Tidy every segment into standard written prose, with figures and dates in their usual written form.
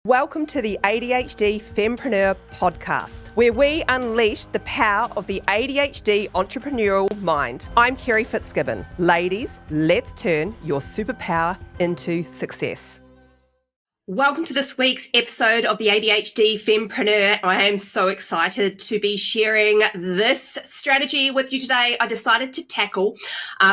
Welcome to the ADHD Fempreneur Podcast, where we unleash the power of the ADHD entrepreneurial mind. I'm Kerry Fitzgibbon. Ladies, let's turn your superpower into success. Welcome to this week's episode of the ADHD Fempreneur. I am so excited to be sharing this strategy with you today. I decided to tackle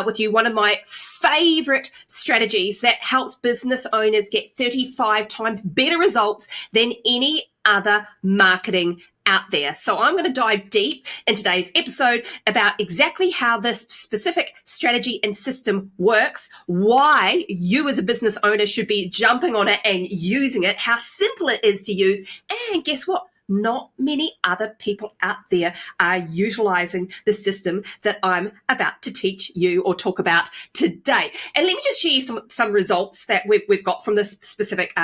with you one of my favorite strategies that helps business owners get 35 times better results than any other marketing out there. So I'm going to dive deep in today's episode about exactly how this specific strategy and system works, why you as a business owner should be jumping on it and using it, how simple it is to use, and guess what? Not many other people out there are utilizing the system that I'm about to teach you or talk about today. And let me just share you some results that we've got from this specific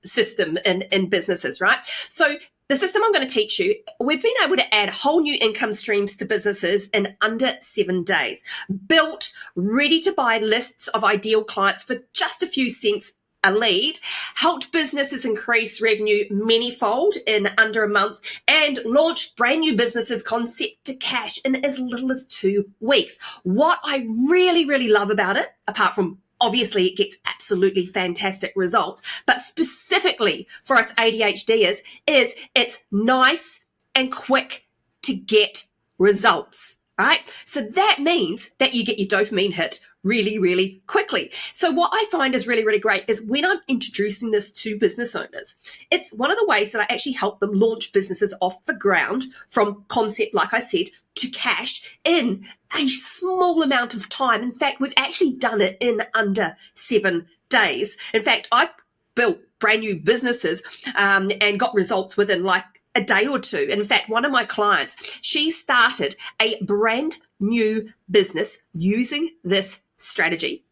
system in businesses, right? So the system I'm going to teach you, we've been able to add whole new income streams to businesses in under 7 days. Built, ready to buy lists of ideal clients for just a few cents a lead, helped businesses increase revenue manyfold in under a month, and launched brand new businesses concept to cash in as little as 2 weeks. What I really, really love about it, apart from obviously it gets absolutely fantastic results, but specifically for us ADHDers, is it's nice and quick to get results, right? So that means that you get your dopamine hit really, really quickly. So what I find is really, really great is when I'm introducing this to business owners, it's one of the ways that I actually help them launch businesses off the ground from concept, like I said, to cash in a small amount of time. In fact, we've actually done it in under 7 days. In fact, I've built brand new businesses and got results within like a day or two. And in fact, one of my clients, she started a brand new business using this strategy.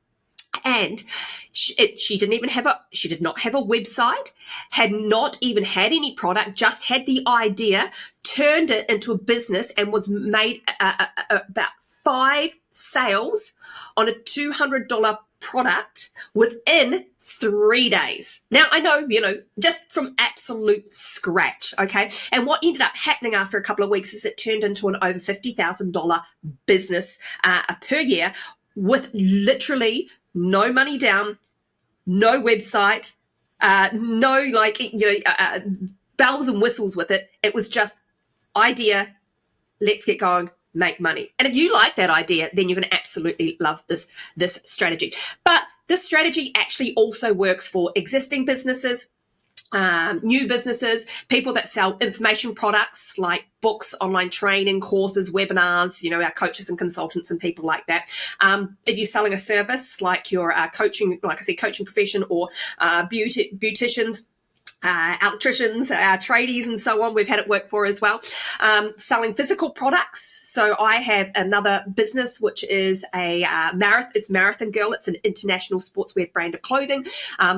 And she did not have a website, had not even had any product, just had the idea, turned it into a business, and was made about 5 sales on a $200 product within 3 days. Now, I know, just from absolute scratch, okay? And what ended up happening after a couple of weeks is it turned into an over $50,000 business per year with literally no money down, no website, no bells and whistles with it. It was just idea, let's get going, make money. And if you like that idea, then you're going to absolutely love this strategy. But this strategy actually also works for existing businesses, new businesses, people that sell information products like books, online training, courses, webinars, our coaches and consultants and people like that. If you're selling a service like your coaching, like I said, coaching profession, or beauticians, electricians, tradies, and so on, we've had it work for as well. Selling physical products. So I have another business which is it's Marathon Girl. It's an international sportswear brand of clothing.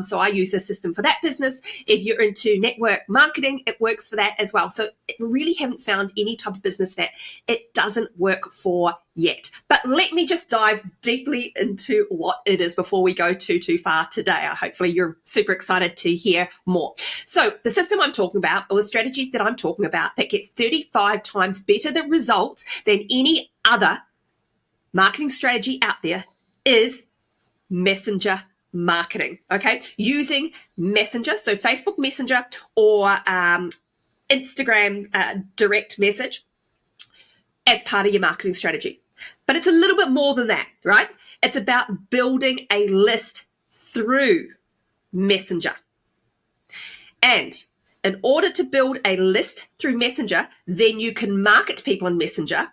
So I use a system for that business. If you're into network marketing, it works for that as well. So I really haven't found any type of business that it doesn't work for yet. But let me just dive deeply into what it is before we go too far today. Hopefully you're super excited to hear more. So the system I'm talking about, or the strategy that I'm talking about that gets 35 times better the results than any other marketing strategy out there, is messenger marketing, okay? Using Messenger, so Facebook Messenger or Instagram direct message as part of your marketing strategy. But it's a little bit more than that, right? It's about building a list through Messenger. And in order to build a list through Messenger, then you can market to people in Messenger.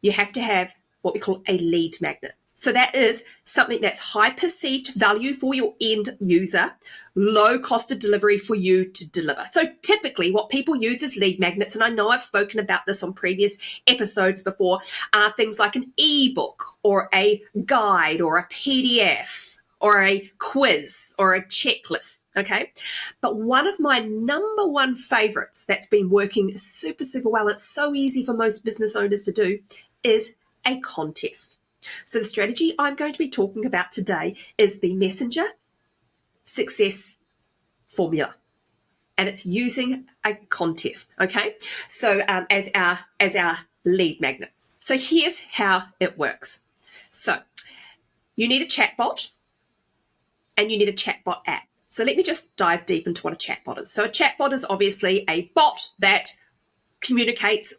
You have to have what we call a lead magnet. So that is something that's high perceived value for your end user, low cost of delivery for you to deliver. So typically what people use as lead magnets, and I know I've spoken about this on previous episodes before, are things like an ebook or a guide or a PDF or a quiz or a checklist, okay? But one of my number one favorites that's been working super, super well, it's so easy for most business owners to do, is a contest. So the strategy I'm going to be talking about today is the Messenger Success Formula. and it's using a contest, okay? So as our lead magnet. So here's how it works. So you need a chatbot and you need a chatbot app. So let me just dive deep into what a chatbot is. So a chatbot is obviously a bot that communicates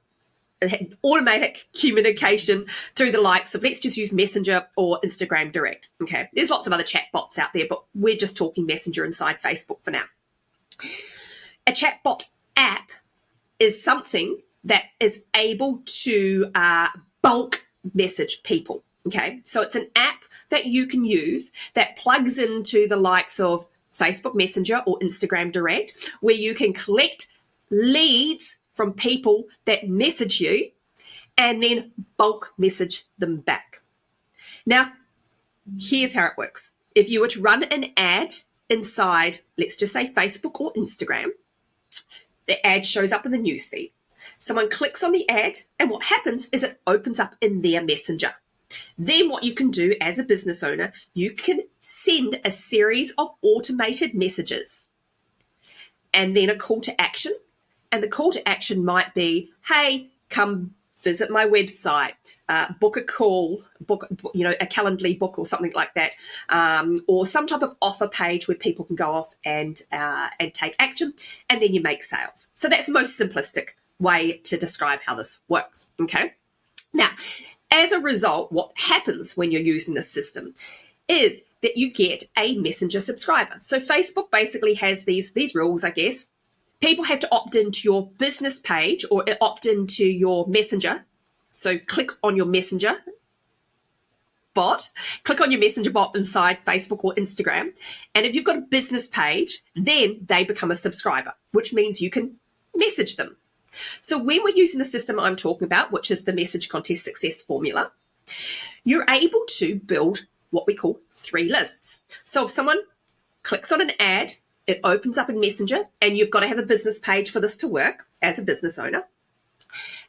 automatic communication through the likes of, let's just use Messenger or Instagram Direct. Okay, there's lots of other chatbots out there, but we're just talking Messenger inside Facebook for now. A chatbot app is something that is able to bulk message people. Okay, so it's an app that you can use that plugs into the likes of Facebook Messenger or Instagram Direct, where you can collect leads from people that message you and then bulk message them back. Now, here's how it works. If you were to run an ad inside, let's just say Facebook or Instagram, the ad shows up in the newsfeed. Someone clicks on the ad, and what happens is it opens up in their messenger. Then what you can do as a business owner, you can send a series of automated messages and then a call to action. And the call to action might be, hey, come visit my website, book a call, book, a Calendly book or something like that, or some type of offer page where people can go off and take action, and then you make sales. So that's the most simplistic way to describe how this works, okay? Now, as a result, what happens when you're using this system is that you get a messenger subscriber. So Facebook basically has these rules, I guess. People have to opt into your business page or opt into your messenger. So click on your messenger bot, click on your messenger bot inside Facebook or Instagram. And if you've got a business page, then they become a subscriber, which means you can message them. So when we're using the system I'm talking about, which is the message contest success formula, you're able to build what we call 3 lists. So if someone clicks on an ad, it opens up in Messenger, and you've got to have a business page for this to work as a business owner.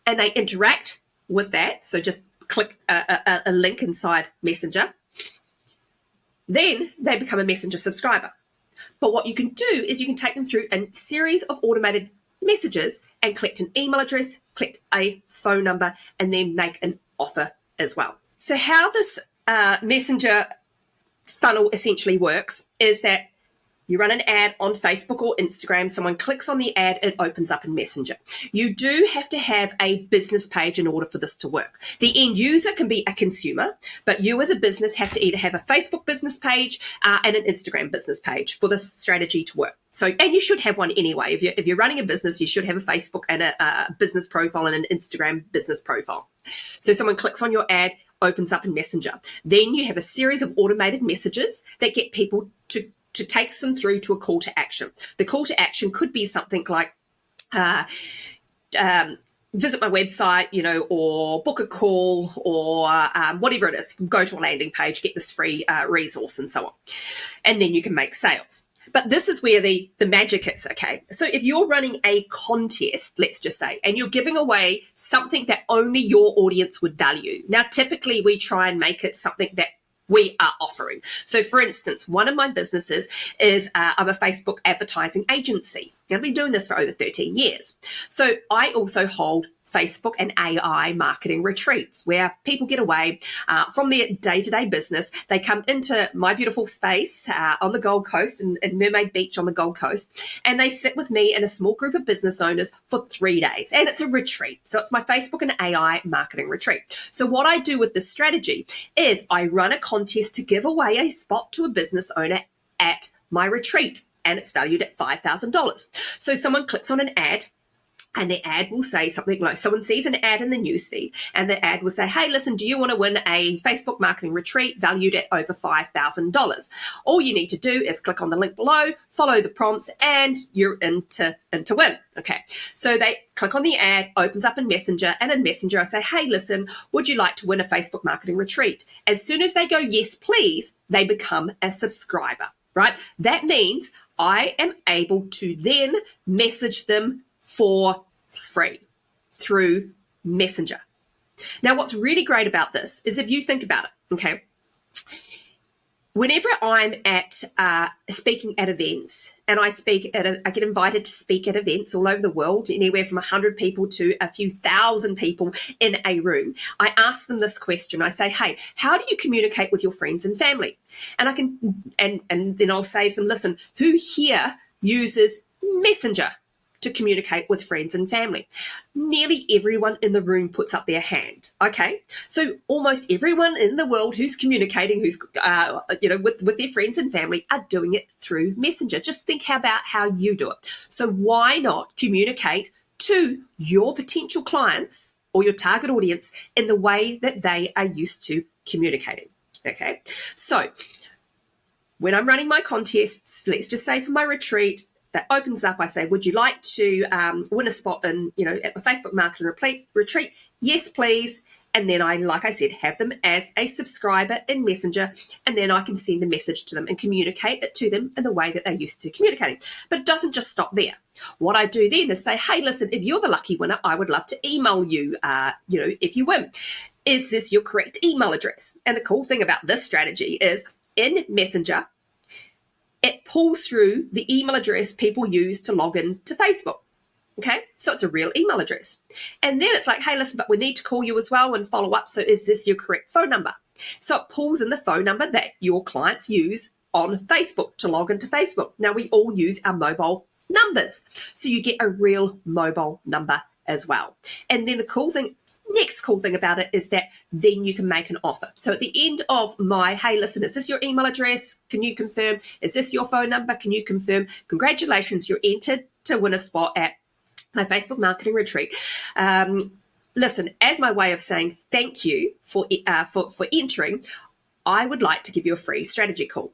And they interact with that. So just click a link inside Messenger. Then they become a Messenger subscriber. But what you can do is you can take them through a series of automated messages and collect an email address, collect a phone number, and then make an offer as well. So how this Messenger funnel essentially works is that you run an ad on Facebook or Instagram, someone clicks on the ad, it opens up in Messenger. You do have to have a business page in order for this to work. The end user can be a consumer, but you as a business have to either have a Facebook business page and an Instagram business page for this strategy to work. So, and you should have one anyway. If you're running a business, you should have a Facebook and a business profile and an Instagram business profile. So someone clicks on your ad, opens up in Messenger. Then you have a series of automated messages that get people to take them through to a call to action. The call to action could be something like visit my website, or book a call, or whatever it is. Go to a landing page, get this free resource, and so on. And then you can make sales. But this is where the magic is, okay? So if you're running a contest, let's just say, and you're giving away something that only your audience would value. Now, typically we try and make it something that we are offering. So for instance, one of my businesses is I'm a Facebook advertising agency. I've been doing this for over 13 years. So I also hold Facebook and AI marketing retreats where people get away from their day-to-day business. They come into my beautiful space on the Gold Coast in Mermaid Beach on the Gold Coast, and they sit with me and a small group of business owners for 3 days. And it's a retreat. So it's my Facebook and AI marketing retreat. So what I do with this strategy is I run a contest to give away a spot to a business owner at my retreat, and it's valued at $5,000. So someone clicks on an ad, and the ad will say something like, someone sees an ad in the newsfeed, and the ad will say, hey, listen, do you want to win a Facebook marketing retreat valued at over $5,000? All you need to do is click on the link below, follow the prompts, and you're in to win. Okay, so they click on the ad, opens up in Messenger, and in Messenger I say, hey, listen, would you like to win a Facebook marketing retreat? As soon as they go, yes, please, they become a subscriber, right? That means I am able to then message them for free through Messenger. Now, what's really great about this is if you think about it, okay, Whenever I'm at speaking at events, and I get invited to speak at events all over the world, anywhere from 100 people to a few thousand people in a room, I ask them this question. I say, hey, how do you communicate with your friends and family? And then I'll say to them, listen, who here uses Messenger to communicate with friends and family? Nearly everyone in the room puts up their hand. Okay, so almost everyone in the world who's communicating, who's with their friends and family, are doing it through Messenger. Just think about how you do it. So why not communicate to your potential clients or your target audience in the way that they are used to communicating? Okay, so when I'm running my contests, let's just say for my retreat, that opens up, I say, would you like to win a spot in, at the Facebook Marketing Retreat? Yes, please. And then like I said, have them as a subscriber in Messenger, and then I can send a message to them and communicate it to them in the way that they're used to communicating. But it doesn't just stop there. What I do then is say, hey, listen, if you're the lucky winner, I would love to email you, if you win. Is this your correct email address? And the cool thing about this strategy is in Messenger, it pulls through the email address people use to log in to Facebook. Okay, so it's a real email address. And then it's like, hey, listen, but we need to call you as well and follow up. So is this your correct phone number? So it pulls in the phone number that your clients use on Facebook to log into Facebook. Now, we all use our mobile numbers. So you get a real mobile number as well. And then the next cool thing about it is that then you can make an offer. So at the end of my, hey, listen, is this your email address? Can you confirm? Is this your phone number? Can you confirm? Congratulations, you're entered to win a spot at my Facebook Marketing Retreat. Listen, as my way of saying thank you for entering, I would like to give you a free strategy call.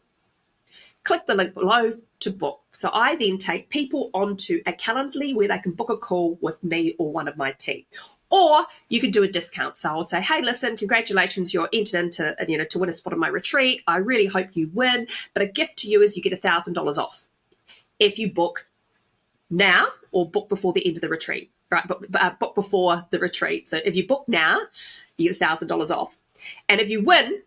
Click the link below to book. So I then take people onto a Calendly where they can book a call with me or one of my team. Or you could do a discount. So I'll say, hey, listen, congratulations, you're entered into, to win a spot on my retreat. I really hope you win. But a gift to you is you get $1,000 off if you book now or book before the end of the retreat, right? Book before the retreat. So if you book now, you get $1,000 off. And if you win,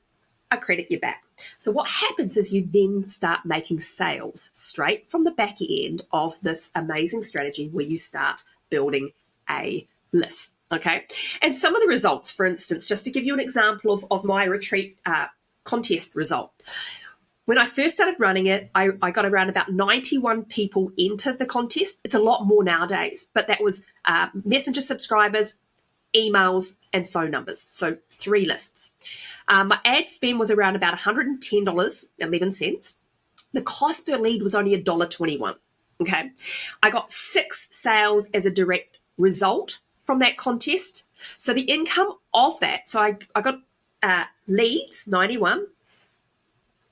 I credit you back. So what happens is you then start making sales straight from the back end of this amazing strategy where you start building a list. Okay. And some of the results, for instance, just to give you an example of my retreat contest result. When I first started running it, I got around about 91 people enter the contest. It's a lot more nowadays, but that was Messenger subscribers, emails, and phone numbers. So 3 lists. My ad spend was around about $110.11. The cost per lead was only $1.21. Okay. I got 6 sales as a direct result from that contest. So the income of that, so I got leads, 91.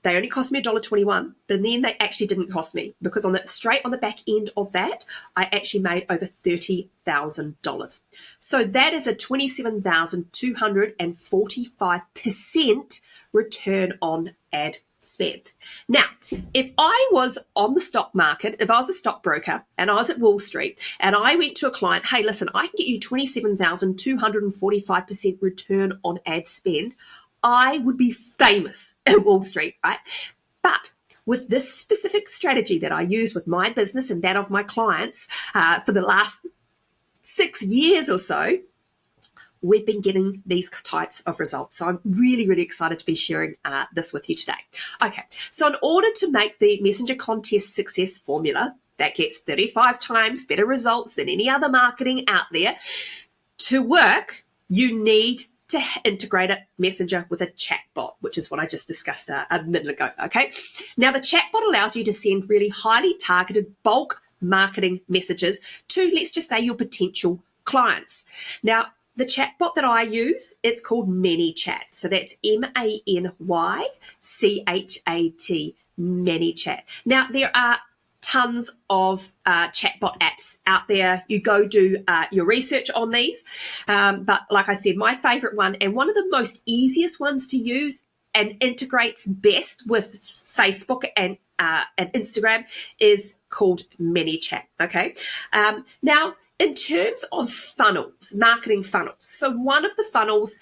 They only cost me $1.21, but then they actually didn't cost me because straight on the back end of that, I actually made over $30,000. So that is a 27,245% return on ad spend. Now, if I was on the stock market, if I was a stockbroker and I was at Wall Street and I went to a client, hey, listen, I can get you 27,245% return on ad spend, I would be famous at Wall Street, right? But with this specific strategy that I use with my business and that of my clients for the last 6 years or so, we've been getting these types of results. So I'm really, really excited to be sharing this with you today. Okay, so in order to make the Messenger contest success formula that gets 35 times better results than any other marketing out there to work, you need to integrate a Messenger with a chatbot, which is what I just discussed a minute ago, okay? Now, the chatbot allows you to send really highly targeted bulk marketing messages to, let's just say, your potential clients. Now, the chatbot that I use, it's called ManyChat. So that's ManyChat, ManyChat. Now, there are tons of chatbot apps out there. You go do your research on these. But like I said, my favorite one and one of the most easiest ones to use and integrates best with Facebook and Instagram is called ManyChat. Okay. Now, in terms of funnels, marketing funnels, so one of the funnels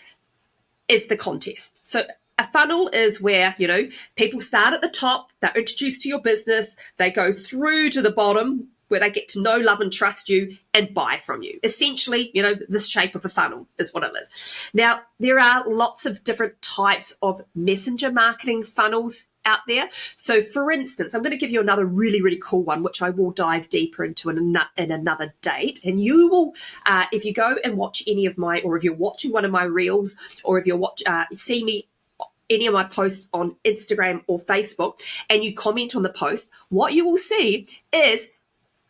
is the contest. So a funnel is where, people start at the top, they're introduced to your business, they go through to the bottom where they get to know, love, and trust you and buy from you. Essentially, this shape of a funnel is what it is. Now, there are lots of different types of messenger marketing funnels out there. So, for instance, I'm going to give you another really, really cool one, which I will dive deeper into in another date. And you will, if you go and watch any of my, or if you're watching one of my reels, or if you're see me any of my posts on Instagram or Facebook, and you comment on the post, what you will see is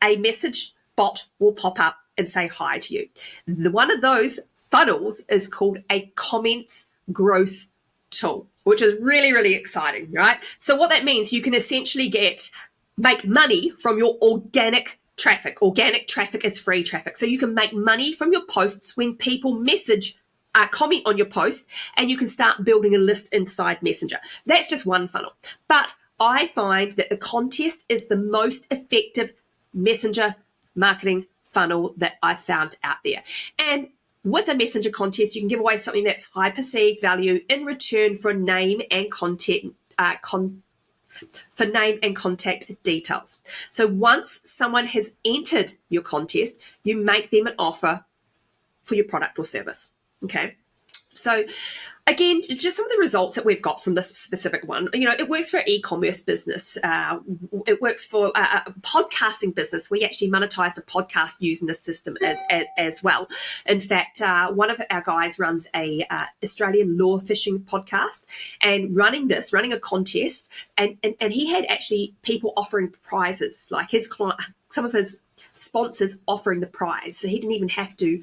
a message bot will pop up and say hi to you. One of those funnels is called a comments growth tool, which is really, really exciting, right? So what that means, you can essentially make money from your organic traffic. Organic traffic is free traffic. So you can make money from your posts when people comment on your post, and you can start building a list inside Messenger. That's just one funnel. But I find that the contest is the most effective messenger marketing funnel that I've found out there. And with a messenger contest, you can give away something that's high perceived value in return for name and contact details. So once someone has entered your contest, you make them an offer for your product or service. Okay. So again, just some of the results that we've got from this specific one. It works for an e-commerce business. It works for a podcasting business. We actually monetized a podcast using the system as well. In fact, one of our guys runs a Australian lure fishing podcast, and running a contest, and he had actually people offering prizes, like his client, some of his sponsors offering the prize. So he didn't even have to,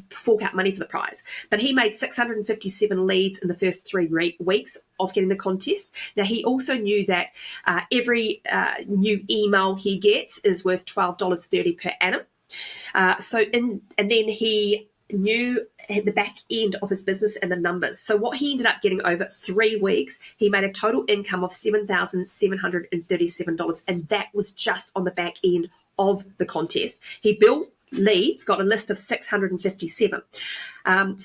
fork out money for the prize. But he made 657 leads in the first 3 weeks of getting the contest. Now, he also knew that every new email he gets is worth $12.30 per annum. And then he knew the back end of his business and the numbers. So what he ended up getting over 3 weeks, he made a total income of $7,737. And that was just on the back end of the contest. He built leads, got a list of 657. And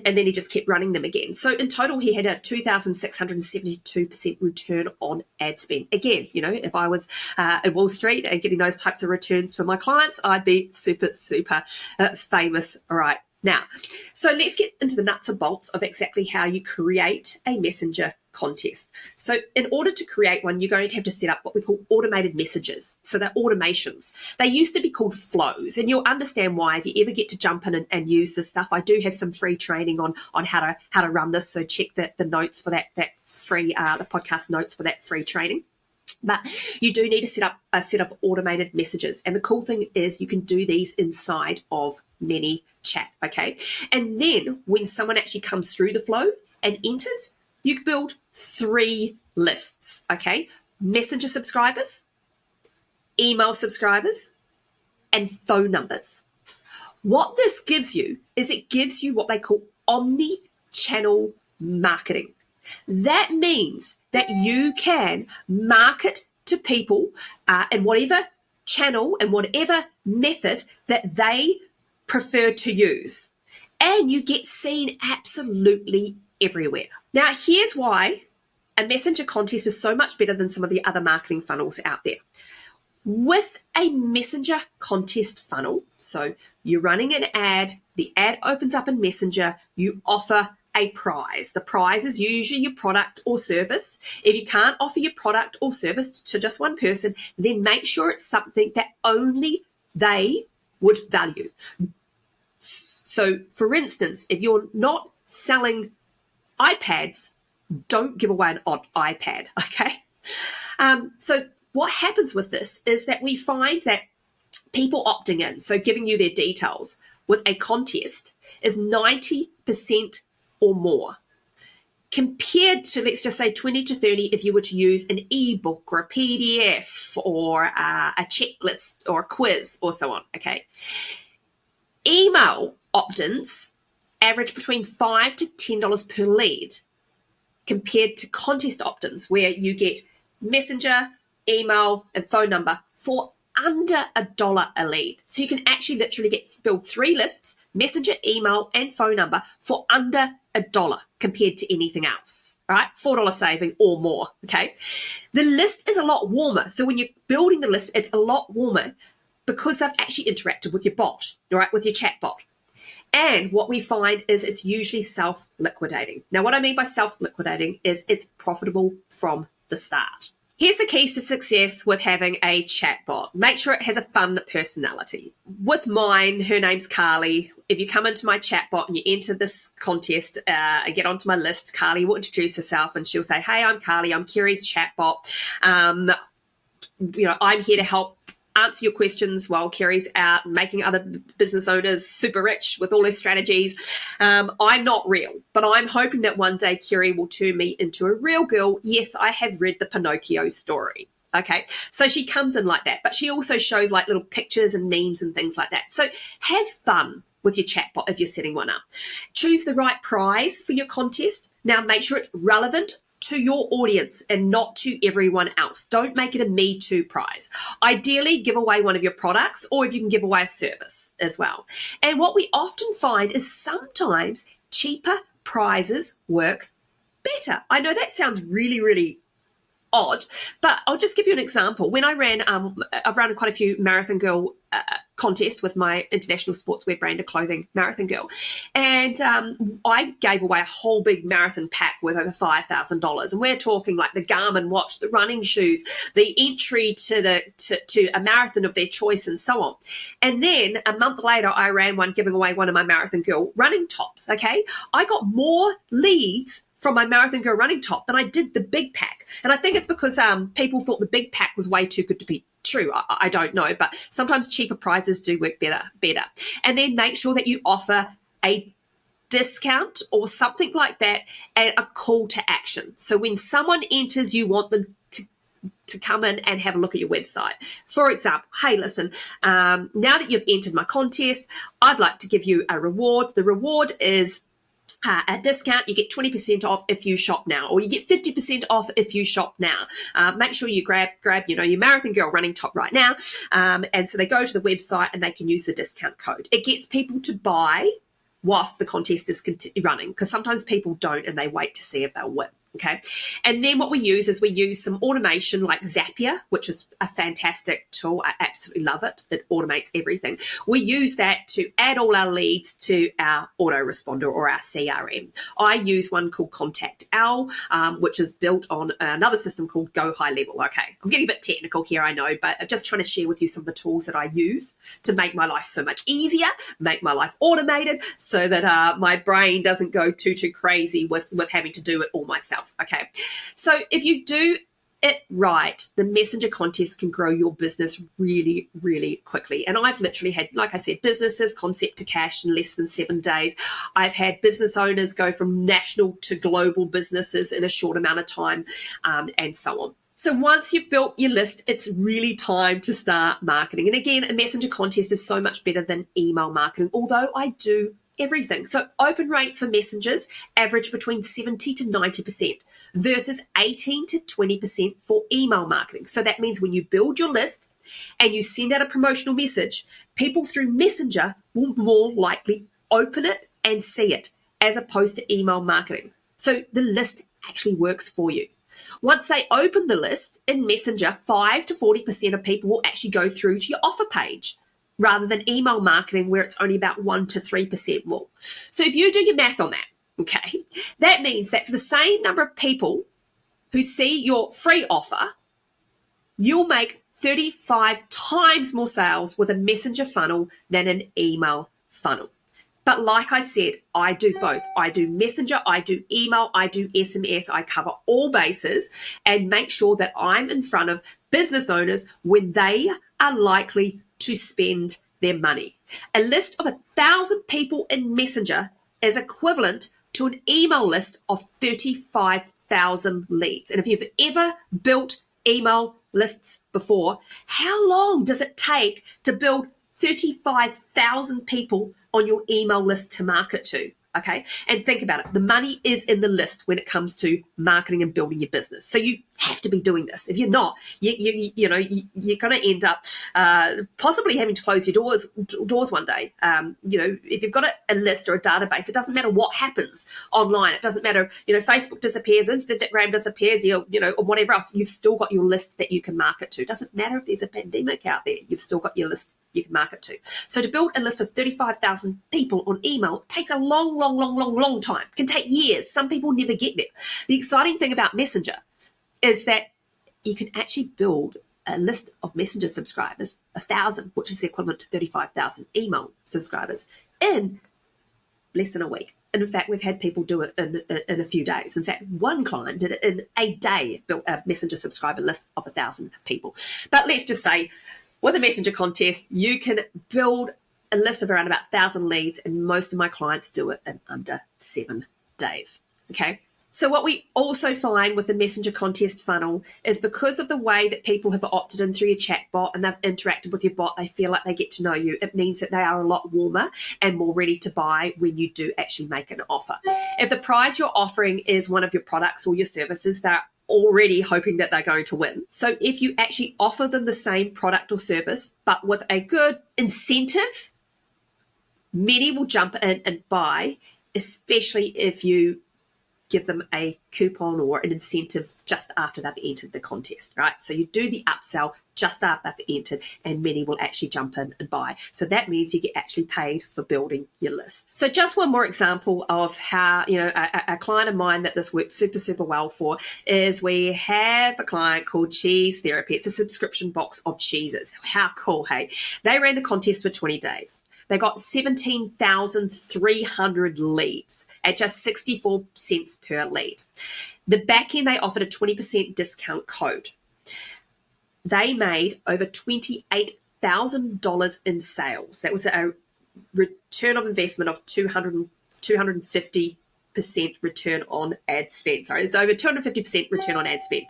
then he just kept running them again. So in total, he had a 2,672% return on ad spend. Again, if I was at Wall Street and getting those types of returns for my clients, I'd be super, super famous right now. So let's get into the nuts and bolts of exactly how you create a messenger contest. So in order to create one, you're going to have to set up what we call automated messages. So they're automations. They used to be called flows, and you'll understand why if you ever get to jump in and use this stuff. I do have some free training on how to run this. So check the notes for that free, the podcast notes for that free training. But you do need to set up a set of automated messages. And the cool thing is you can do these inside of ManyChat, okay? And then when someone actually comes through the flow and enters, you can build 3 lists, okay? Messenger subscribers, email subscribers, and phone numbers. What this gives you is it gives you what they call Omni-Channel Marketing. That means that you can market to people in whatever channel and whatever method that they prefer to use. And you get seen absolutely everywhere. Now, here's why a messenger contest is so much better than some of the other marketing funnels out there. With a messenger contest funnel, so you're running an ad, the ad opens up in Messenger, you offer a prize. The prize is usually your product or service. If you can't offer your product or service to just one person, then make sure it's something that only they would value. So, for instance, if you're not selling iPads, don't give away an odd iPad, okay? So what happens with this is that we find that people opting in, so giving you their details with a contest, is 90% or more, compared to, let's just say, 20 to 30 if you were to use an ebook or a PDF or a checklist or a quiz or so on, okay? Email opt-ins average between $5 to $10 per lead, compared to contest opt-ins where you get messenger, email, and phone number for under $1 a lead. So you can actually literally build 3 lists, messenger, email, and phone number for under $1 compared to anything else, right? $4 saving or more, okay? The list is a lot warmer. So when you're building the list, it's a lot warmer because they've actually interacted with your bot, right? With your chatbot. And what we find is it's usually self-liquidating. Now, what I mean by self-liquidating is it's profitable from the start. Here's the keys to success with having a chatbot. Make sure it has a fun personality. With mine, her name's Carly. If you come into my chatbot and you enter this contest and get onto my list, Carly will introduce herself and she'll say, hey, I'm Carly. I'm Kerry's chatbot. I'm here to help answer your questions while Kerry's out making other business owners super rich with all her strategies. I'm not real, but I'm hoping that one day Kerry will turn me into a real girl. Yes, I have read the Pinocchio story. Okay, so she comes in like that, but she also shows like little pictures and memes and things like that. So have fun with your chatbot if you're setting one up. Choose the right prize for your contest. Now make sure it's relevant to your audience and not to everyone else. Don't make it a Me Too prize. Ideally, give away one of your products, or if you can give away a service as well. And what we often find is sometimes cheaper prizes work better. I know that sounds really, really odd, but I'll just give you an example. When I ran, I've run quite a few Marathon Girl contests with my international sportswear brand of clothing, Marathon Girl, and I gave away a whole big marathon pack worth over $5,000, and we're talking like the Garmin watch, the running shoes, the entry to a marathon of their choice, and so on. And then a month later, I ran one giving away one of my Marathon Girl running tops. Okay, I got more leads from my Marathon Girl running top than I did the big pack. And I think it's because people thought the big pack was way too good to be true. I don't know, but sometimes cheaper prizes do work better. And then make sure that you offer a discount or something like that and a call to action. So when someone enters, you want them to come in and have a look at your website. For example, hey, listen, now that you've entered my contest, I'd like to give you a reward. The reward is a discount. You get 20% off if you shop now, or you get 50% off if you shop now. Make sure you grab your Marathon Girl running top right now. And so they go to the website and they can use the discount code. It gets people to buy whilst the contest is running, because sometimes people don't and they wait to see if they'll win. Okay. And then what we use some automation like Zapier, which is a fantastic tool. I absolutely love it. It automates everything. We use that to add all our leads to our autoresponder or our CRM. I use one called Contact Owl, which is built on another system called Go High Level. Okay. I'm getting a bit technical here, I know, but I'm just trying to share with you some of the tools that I use to make my life so much easier, make my life automated so that my brain doesn't go too crazy with having to do it all myself. Okay, so if you do it right, the messenger contest can grow your business really, really quickly. And I've literally had, like I said, businesses concept to cash in less than 7 days. I've had business owners go from national to global businesses in a short amount of time, and so on. So once you've built your list, it's really time to start marketing. And again, a messenger contest is so much better than email marketing, although I do everything. So open rates for messengers average between 70 to 90% versus 18 to 20% for email marketing. So that means when you build your list and you send out a promotional message, people through Messenger will more likely open it and see it as opposed to email marketing. So the list actually works for you. Once they open the list in Messenger, 5 to 40% of people will actually go through to your offer page, rather than email marketing where it's only about 1 to 3% more. So if you do your math on that, okay, that means that for the same number of people who see your free offer, you'll make 35 times more sales with a messenger funnel than an email funnel. But like I said, I do both. I do messenger, I do email, I do SMS. I cover all bases and make sure that I'm in front of business owners when they are likely to spend their money. A list of 1,000 people in Messenger is equivalent to an email list of 35,000 leads. And if you've ever built email lists before, how long does it take to build 35,000 people on your email list to market to? Okay. And think about it. The money is in the list when it comes to marketing and building your business. So you have to be doing this. If you're not, you're going to end up possibly having to close your doors one day. If you've got a list or a database, it doesn't matter what happens online. It doesn't matter, Facebook disappears, Instagram disappears, or whatever else. You've still got your list that you can market to. It doesn't matter if there's a pandemic out there. You've still got your list you can market to. So to build a list of 35,000 people on email takes a long time. It can take years. Some people never get there. The exciting thing about Messenger is that you can actually build a list of Messenger subscribers, 1,000, which is equivalent to 35,000 email subscribers, in less than a week. And in fact, we've had people do it in a few days. In fact, one client did it in a day, built a Messenger subscriber list of 1,000 people. But let's just say, with a Messenger contest, you can build a list of around about 1,000 leads, and most of my clients do it in under 7 days. Okay. So what we also find with the Messenger contest funnel is because of the way that people have opted in through your chatbot and they've interacted with your bot, they feel like they get to know you. It means that they are a lot warmer and more ready to buy when you do actually make an offer. If the prize you're offering is one of your products or your services, they're already hoping that they're going to win. So if you actually offer them the same product or service, but with a good incentive, many will jump in and buy, especially if you give them a coupon or an incentive just after they've entered the contest, right? So you do the upsell just after they've entered, and many will actually jump in and buy. So that means you get actually paid for building your list. So just one more example of how, a client of mine that this works super well for is we have a client called Cheese Therapy. It's a subscription box of cheeses. How cool, hey? They ran the contest for 20 days. They got 17,300 leads at just 64 cents per lead. The back end, they offered a 20% discount code. They made over $28,000 in sales. That was a return on investment of 250% return on ad spend. Sorry, it's over 250% return on ad spend.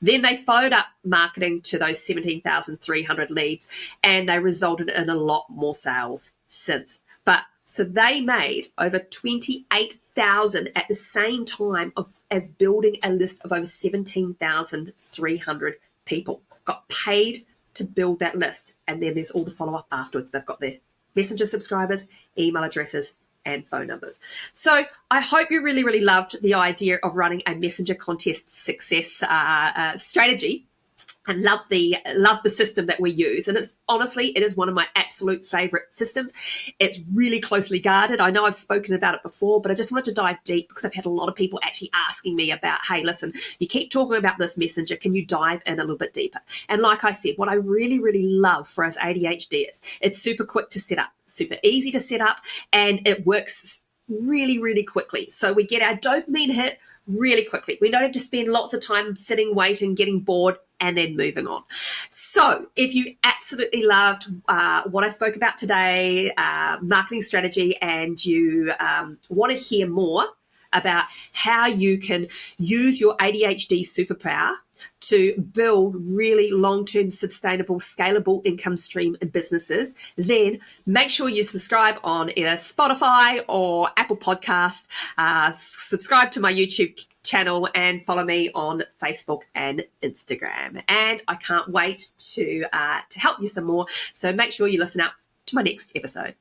Then they followed up marketing to those 17,300 leads, and they resulted in a lot more sales since. So they made over 28,000 at the same time as building a list of over 17,300 people. Got paid to build that list, and then there's all the follow-up afterwards. They've got their Messenger subscribers, email addresses, and phone numbers. So I hope you really loved the idea of running a Messenger contest success strategy, and love the system that we use. And it is one of my absolute favorite systems. It's really closely guarded. I know I've spoken about it before, but I just wanted to dive deep because I've had a lot of people actually asking me about, hey, listen, you keep talking about this Messenger, can you dive in a little bit deeper? And like I said, what I really love for us ADHD is it's super quick to set up, super easy to set up, and it works really quickly. So we get our dopamine hit really quickly. We don't have to spend lots of time sitting, waiting, getting bored, and then moving on. So if you absolutely loved what I spoke about today, marketing strategy, and you want to hear more about how you can use your ADHD superpower to build really long-term, sustainable, scalable income stream in businesses, then make sure you subscribe on either Spotify or Apple Podcast, subscribe to my YouTube channel, and follow me on Facebook and Instagram. And I can't wait to help you some more. So make sure you listen out to my next episode.